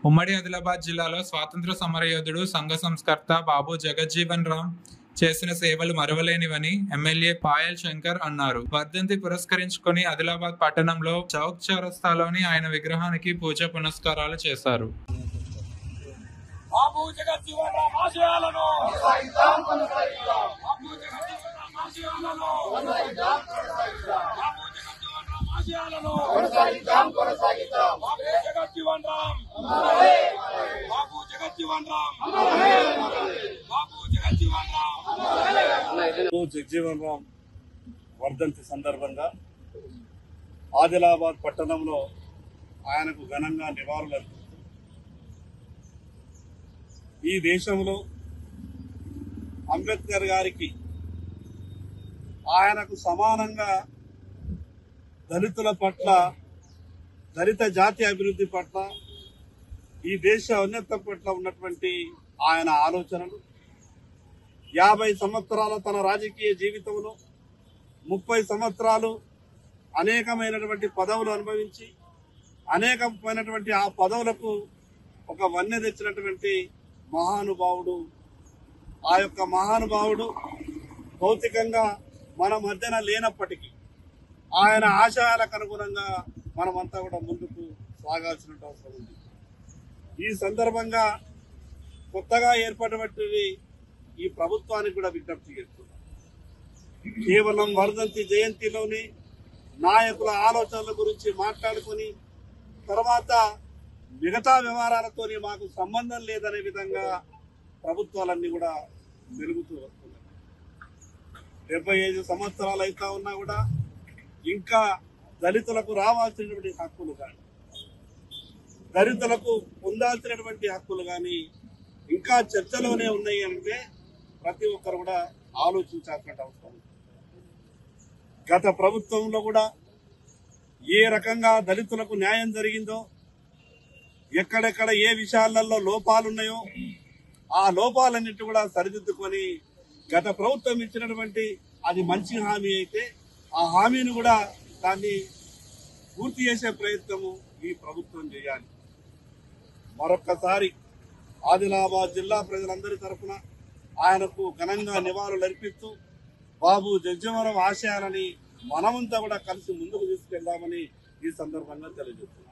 ఉమ్మడి ఆదిలాబాద్ జిల్లాలో స్వాతంత్ర సమరయోధుడు, సంఘ సంస్కర్త బాబు జగజ్జీవన్ రామ్ చేసిన సేవలు మరువలేనివని ఎమ్మెల్యే పాయల్ శంకర్ అన్నారు. వర్ధంతి పురస్కరించుకొని ఆదిలాబాద్ పట్టణంలో చౌక్ చౌరస్తాలోని ఆయన విగ్రహానికి పూజ పునస్కారాలు చేశారు. బాబు జగజ్జీవన్ రామ్ ఆశయాలను జగజ్జీవన్ రామ్ వర్ధంతి సందర్భంగా ఆదిలాబాద్ పట్టణంలో ఆయనకు ఘనంగా నివాళులర్పిస్తూ ఈ దేశంలో అంబేద్కర్ గారికి ఆయనకు సమానంగా దళితుల పట్ల, దళిత జాతి అభివృద్ధి పట్ల, ఈ దేశ ఉన్నత పట్ల ఉన్నటువంటి ఆయన ఆలోచనలు 50 సంవత్సరాల తన రాజకీయ జీవితంలో 30 సంవత్సరాలు అనేకమైనటువంటి పదవులు అనుభవించి అనేకమైనటువంటి ఆ పదవులకు ఒక వన్నె తెచ్చినటువంటి మహానుభావుడు. ఆ యొక్క మహానుభావుడు భౌతికంగా మన మధ్యన లేనప్పటికీ ఆయన ఆశయాలకు అనుగుణంగా మనమంతా కూడా ముందుకు సాగాల్సిన అవసరం ఉంది. ఈ సందర్భంగా కొత్తగా ఏర్పడినటువంటి ఈ ప్రభుత్వానికి కూడా విజ్ఞప్తి చేస్తున్నాం. కేవలం వర్ధంతి జయంతిలోని నాయకుల ఆలోచనల గురించి మాట్లాడుకుని తర్వాత మిగతా వ్యవహారాలతోని మాకు సంబంధం లేదనే విధంగా ప్రభుత్వాలన్నీ కూడా మెరుగుతూ వస్తున్నాయి. 75 సంవత్సరాలు అవుతా ఉన్నా కూడా ఇంకా దళితులకు రావాల్సినటువంటి హక్కులు కానీ, దళితులకు పొందాల్సినటువంటి హక్కులు కానీ ఇంకా చర్చలోనే ఉన్నాయి అంటే ప్రతి ఒక్కరు కూడా ఆలోచించాల్సిన అవసరం. గత ప్రభుత్వంలో కూడా ఏ రకంగా దళితులకు న్యాయం జరిగిందో, ఎక్కడెక్కడ ఏ విషయాలలో లోపాలున్నాయో ఆ లోపాలన్నిటి కూడా సరిదిద్దుకొని గత ప్రభుత్వం ఇచ్చినటువంటి అది మంచి హామీ అయితే ఆ హామీని కూడా దాన్ని పూర్తి చేసే ప్రయత్నము ఈ ప్రభుత్వం చేయాలి. మరొక్కసారి ఆదిలాబాద్ జిల్లా ప్రజలందరి తరఫున ఆయనకు ఘనంగా నివాళులు అర్పిస్తూ బాబు జగజ్జీవన్ రామ్ ఆశయాలని మనమంతా కూడా కలిసి ముందుకు తీసుకెళ్దామని ఈ సందర్భంగా తెలియజేస్తున్నాం.